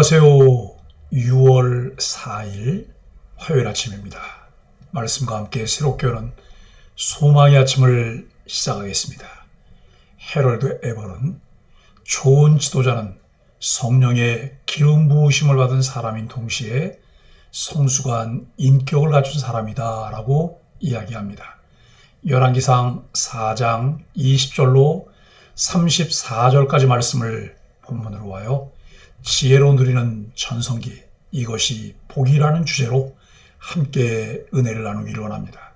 안녕하세요. 6월 4일 화요일 아침입니다. 말씀과 함께 새롭게 오는 소망의 아침을 시작하겠습니다. 해럴드 에버는 좋은 지도자는 성령의 기름 부으심을 받은 사람인 동시에 성숙한 인격을 갖춘 사람이다 라고 이야기합니다. 열왕기상 4장 20절로 34절까지 말씀을 본문으로 와요. 지혜로 누리는 전성기, 이것이 복이라는 주제로 함께 은혜를 나누기를 원합니다.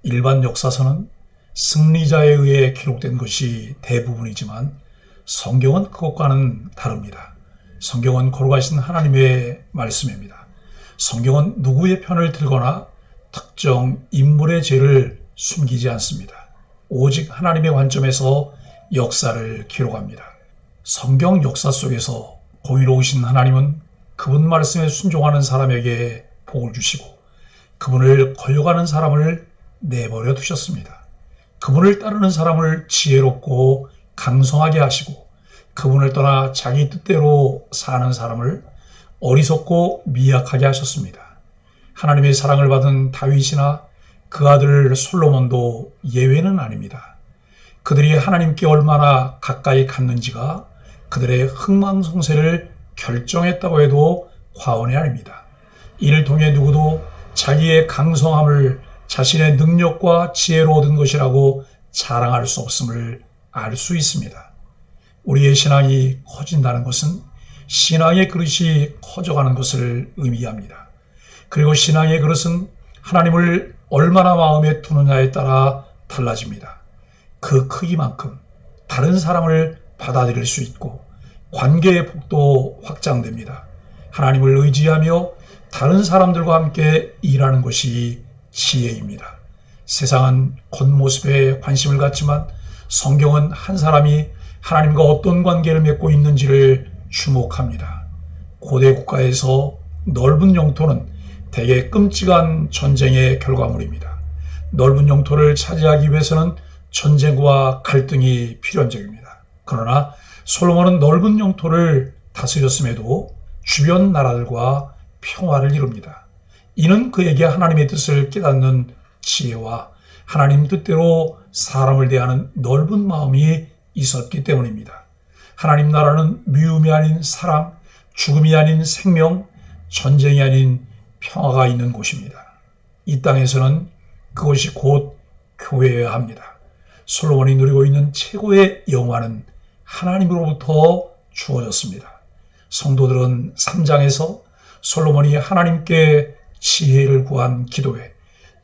일반 역사서는 승리자에 의해 기록된 것이 대부분이지만 성경은 그것과는 다릅니다. 성경은 거룩하신 하나님의 말씀입니다. 성경은 누구의 편을 들거나 특정 인물의 죄를 숨기지 않습니다. 오직 하나님의 관점에서 역사를 기록합니다. 성경 역사 속에서 공의로우신 하나님은 그분 말씀에 순종하는 사람에게 복을 주시고 그분을 거역하는 사람을 내버려 두셨습니다. 그분을 따르는 사람을 지혜롭고 강성하게 하시고 그분을 떠나 자기 뜻대로 사는 사람을 어리석고 미약하게 하셨습니다. 하나님의 사랑을 받은 다윗이나 그 아들 솔로몬도 예외는 아닙니다. 그들이 하나님께 얼마나 가까이 갔는지가 그들의 흥망성쇠를 결정했다고 해도 과언이 아닙니다. 이를 통해 누구도 자기의 강성함을 자신의 능력과 지혜로 얻은 것이라고 자랑할 수 없음을 알 수 있습니다. 우리의 신앙이 커진다는 것은 신앙의 그릇이 커져가는 것을 의미합니다. 그리고 신앙의 그릇은 하나님을 얼마나 마음에 두느냐에 따라 달라집니다. 그 크기만큼 다른 사람을 받아들일 수 있고 관계의 폭도 확장됩니다. 하나님을 의지하며 다른 사람들과 함께 일하는 것이 지혜입니다. 세상은 겉모습에 관심을 갖지만 성경은 한 사람이 하나님과 어떤 관계를 맺고 있는지를 주목합니다. 고대 국가에서 넓은 영토는 대개 끔찍한 전쟁의 결과물입니다. 넓은 영토를 차지하기 위해서는 전쟁과 갈등이 필연적입니다. 그러나 솔로몬은 넓은 영토를 다스렸음에도 주변 나라들과 평화를 이룹니다. 이는 그에게 하나님의 뜻을 깨닫는 지혜와 하나님 뜻대로 사람을 대하는 넓은 마음이 있었기 때문입니다. 하나님 나라는 미움이 아닌 사랑, 죽음이 아닌 생명, 전쟁이 아닌 평화가 있는 곳입니다. 이 땅에서는 그것이 곧 교회여야 합니다. 솔로몬이 누리고 있는 최고의 영화는 하나님으로부터 주어졌습니다. 성도들은 3장에서 솔로몬이 하나님께 지혜를 구한 기도에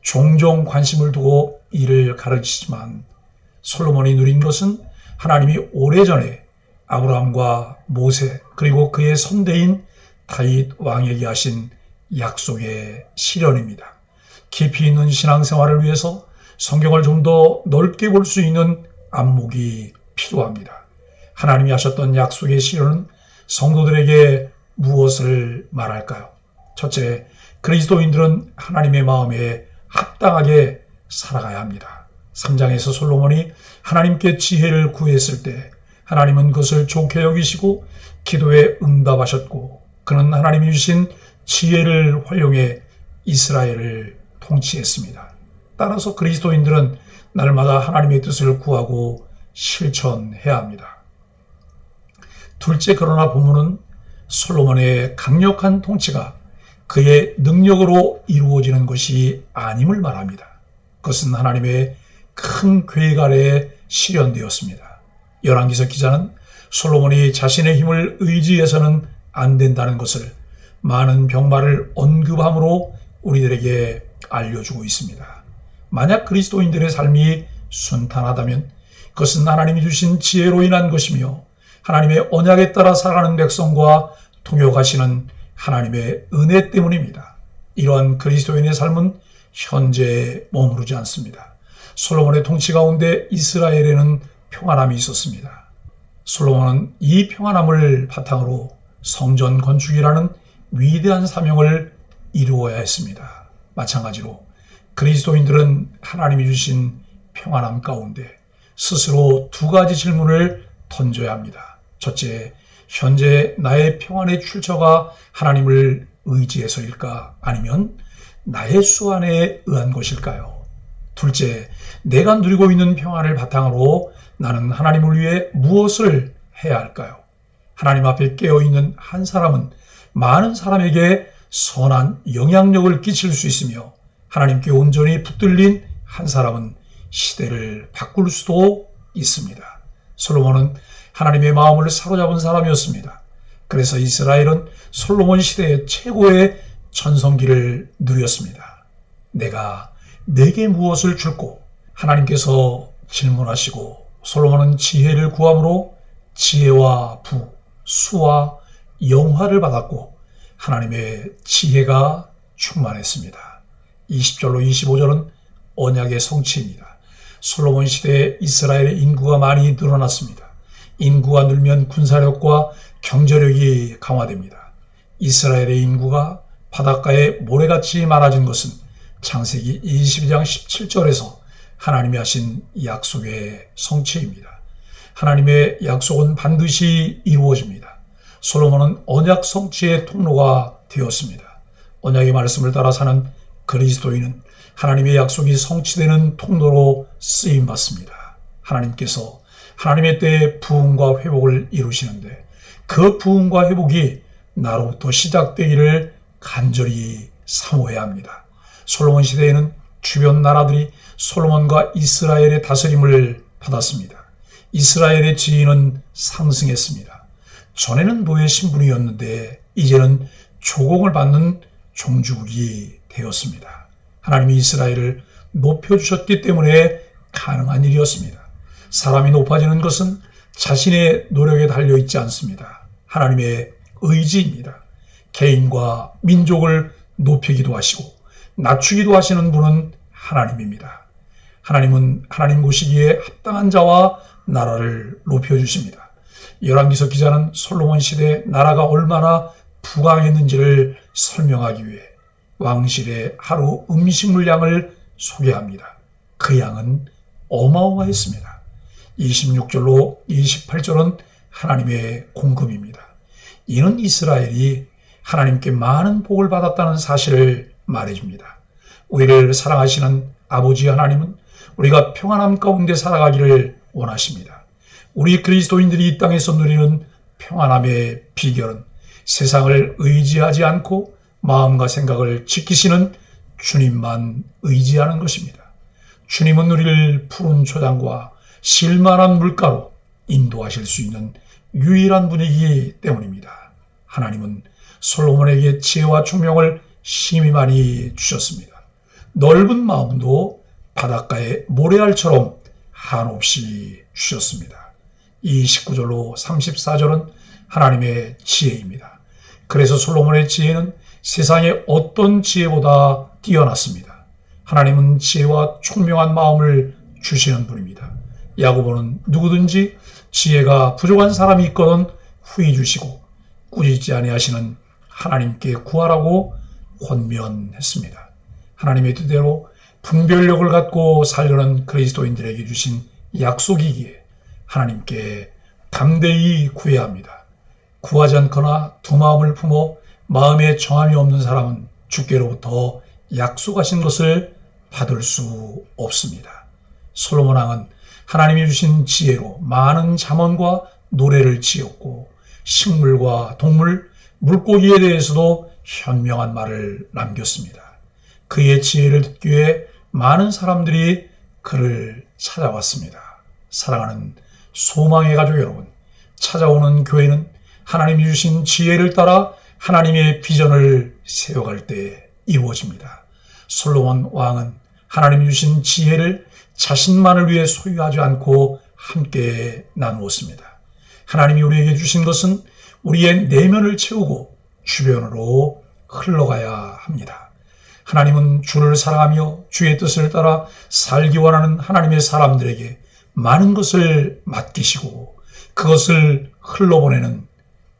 종종 관심을 두고 이를 가르치지만 솔로몬이 누린 것은 하나님이 오래전에 아브라함과 모세 그리고 그의 선대인 다윗 왕에게 하신 약속의 실현입니다. 깊이 있는 신앙생활을 위해서 성경을 좀 더 넓게 볼 수 있는 안목이 필요합니다. 하나님이 하셨던 약속의 실현은 성도들에게 무엇을 말할까요? 첫째, 그리스도인들은 하나님의 마음에 합당하게 살아가야 합니다. 3장에서 솔로몬이 하나님께 지혜를 구했을 때 하나님은 그것을 좋게 여기시고 기도에 응답하셨고 그는 하나님이 주신 지혜를 활용해 이스라엘을 통치했습니다. 따라서 그리스도인들은 날마다 하나님의 뜻을 구하고 실천해야 합니다. 둘째, 그러나 본문은 솔로몬의 강력한 통치가 그의 능력으로 이루어지는 것이 아님을 말합니다. 그것은 하나님의 큰 계획 아래에 실현되었습니다. 열왕기서 기자는 솔로몬이 자신의 힘을 의지해서는 안 된다는 것을 많은 병마를 언급함으로 우리들에게 알려주고 있습니다. 만약 그리스도인들의 삶이 순탄하다면 그것은 하나님이 주신 지혜로 인한 것이며 하나님의 언약에 따라 살아가는 백성과 동역하시는 하나님의 은혜 때문입니다. 이러한 그리스도인의 삶은 현재에 머무르지 않습니다. 솔로몬의 통치 가운데 이스라엘에는 평안함이 있었습니다. 솔로몬은 이 평안함을 바탕으로 성전 건축이라는 위대한 사명을 이루어야 했습니다. 마찬가지로 그리스도인들은 하나님이 주신 평안함 가운데 스스로 두 가지 질문을 던져야 합니다. 첫째, 현재 나의 평안의 출처가 하나님을 의지해서일까? 아니면 나의 수 안에 의한 것일까요? 둘째, 내가 누리고 있는 평안을 바탕으로 나는 하나님을 위해 무엇을 해야 할까요? 하나님 앞에 깨어있는 한 사람은 많은 사람에게 선한 영향력을 끼칠 수 있으며, 하나님께 온전히 붙들린 한 사람은 시대를 바꿀 수도 있습니다. 솔로몬은 하나님의 마음을 사로잡은 사람이었습니다. 그래서 이스라엘은 솔로몬 시대의 최고의 전성기를 누렸습니다. 내가 내게 무엇을 줄꼬? 하나님께서 질문하시고 솔로몬은 지혜를 구함으로 지혜와 부, 수와 영화를 받았고 하나님의 지혜가 충만했습니다. 20절로 25절은 언약의 성취입니다. 솔로몬 시대에 이스라엘의 인구가 많이 늘어났습니다. 인구가 늘면 군사력과 경제력이 강화됩니다. 이스라엘의 인구가 바닷가에 모래같이 많아진 것은 창세기 22장 17절에서 하나님이 하신 약속의 성취입니다. 하나님의 약속은 반드시 이루어집니다. 솔로몬은 언약 성취의 통로가 되었습니다. 언약의 말씀을 따라 사는 그리스도인은 하나님의 약속이 성취되는 통로로 쓰임받습니다. 하나님께서 하나님의 때에 부흥과 회복을 이루시는데 그 부흥과 회복이 나로부터 시작되기를 간절히 사모해야 합니다. 솔로몬 시대에는 주변 나라들이 솔로몬과 이스라엘의 다스림을 받았습니다. 이스라엘의 지위는 상승했습니다. 전에는 노예 신분이었는데 이제는 조공을 받는 종주국이 되었습니다. 하나님이 이스라엘을 높여주셨기 때문에 가능한 일이었습니다. 사람이 높아지는 것은 자신의 노력에 달려있지 않습니다. 하나님의 의지입니다. 개인과 민족을 높이기도 하시고 낮추기도 하시는 분은 하나님입니다. 하나님은 하나님 보시기에 합당한 자와 나라를 높여주십니다. 열왕기서 기자는 솔로몬 시대 나라가 얼마나 부강했는지를 설명하기 위해 왕실의 하루 음식물 양을 소개합니다. 그 양은 어마어마했습니다. 26절로 28절은 하나님의 공급입니다. 이는 이스라엘이 하나님께 많은 복을 받았다는 사실을 말해줍니다. 우리를 사랑하시는 아버지 하나님은 우리가 평안함 가운데 살아가기를 원하십니다. 우리 그리스도인들이 이 땅에서 누리는 평안함의 비결은 세상을 의지하지 않고 마음과 생각을 지키시는 주님만 의지하는 것입니다. 주님은 우리를 푸른 초장과 실만한 물가로 인도하실 수 있는 유일한 분이기 때문입니다. 하나님은 솔로몬에게 지혜와 총명을 심히 많이 주셨습니다. 넓은 마음도 바닷가의 모래알처럼 한없이 주셨습니다. 이 19절로 34절은 하나님의 지혜입니다. 그래서 솔로몬의 지혜는 세상의 어떤 지혜보다 뛰어났습니다. 하나님은 지혜와 총명한 마음을 주시는 분입니다. 야고보는 누구든지 지혜가 부족한 사람이 있거든 후히 주시고 꾸짖지 아니하시는 하나님께 구하라고 권면했습니다. 하나님의 뜻대로 분별력을 갖고 살려는 그리스도인들에게 주신 약속이기에 하나님께 담대히 구해야 합니다. 구하지 않거나 두 마음을 품어 마음에 정함이 없는 사람은 주께로부터 약속하신 것을 받을 수 없습니다. 솔로몬 왕은 하나님이 주신 지혜로 많은 잠언과 노래를 지었고 식물과 동물, 물고기에 대해서도 현명한 말을 남겼습니다. 그의 지혜를 듣기 위해 많은 사람들이 그를 찾아왔습니다. 사랑하는 소망의 가족 여러분, 찾아오는 교회는 하나님이 주신 지혜를 따라 하나님의 비전을 세워갈 때 이루어집니다. 솔로몬 왕은 하나님이 주신 지혜를 자신만을 위해 소유하지 않고 함께 나누었습니다. 하나님이 우리에게 주신 것은 우리의 내면을 채우고 주변으로 흘러가야 합니다. 하나님은 주를 사랑하며 주의 뜻을 따라 살기 원하는 하나님의 사람들에게 많은 것을 맡기시고 그것을 흘러보내는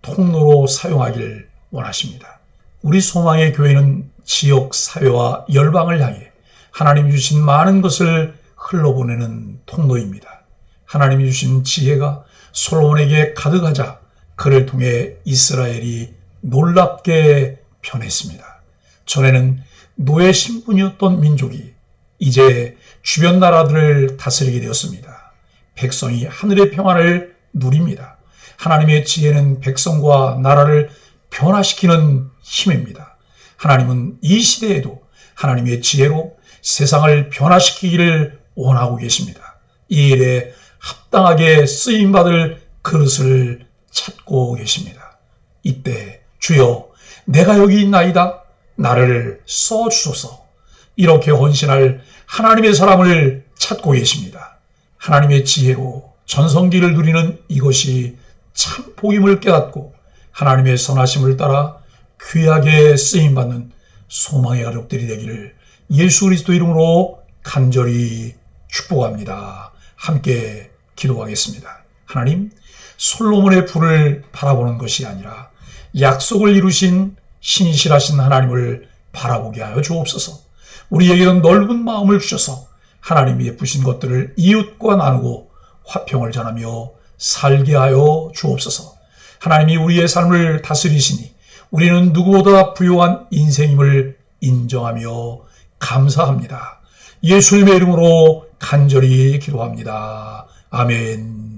통로로 사용하기를 원하십니다. 우리 소망의 교회는 지역, 사회와 열방을 향해 하나님이 주신 많은 것을 흘러보내는 통로입니다. 하나님이 주신 지혜가 솔로몬에게 가득하자 그를 통해 이스라엘이 놀랍게 변했습니다. 전에는 노예 신분이었던 민족이 이제 주변 나라들을 다스리게 되었습니다. 백성이 하늘의 평안을 누립니다. 하나님의 지혜는 백성과 나라를 변화시키는 힘입니다. 하나님은 이 시대에도 하나님의 지혜로 세상을 변화시키기를 원하고 계십니다. 이 일에 합당하게 쓰임받을 그릇을 찾고 계십니다. 이때 주여 내가 여기 있나이다. 나를 써주소서. 이렇게 헌신할 하나님의 사람을 찾고 계십니다. 하나님의 지혜로 전성기를 누리는 이것이 참 복임을 깨닫고 하나님의 선하심을 따라 귀하게 쓰임받는 소망의 가족들이 되기를 예수 그리스도 이름으로 간절히 축복합니다. 함께 기도하겠습니다. 하나님, 솔로몬의 불을 바라보는 것이 아니라 약속을 이루신 신실하신 하나님을 바라보게 하여 주옵소서. 우리에게는 넓은 마음을 주셔서 하나님이 예쁘신 것들을 이웃과 나누고 화평을 전하며 살게 하여 주옵소서. 하나님이 우리의 삶을 다스리시니 우리는 누구보다 부요한 인생임을 인정하며 감사합니다. 예수님의 이름으로 간절히 기도합니다. 아멘.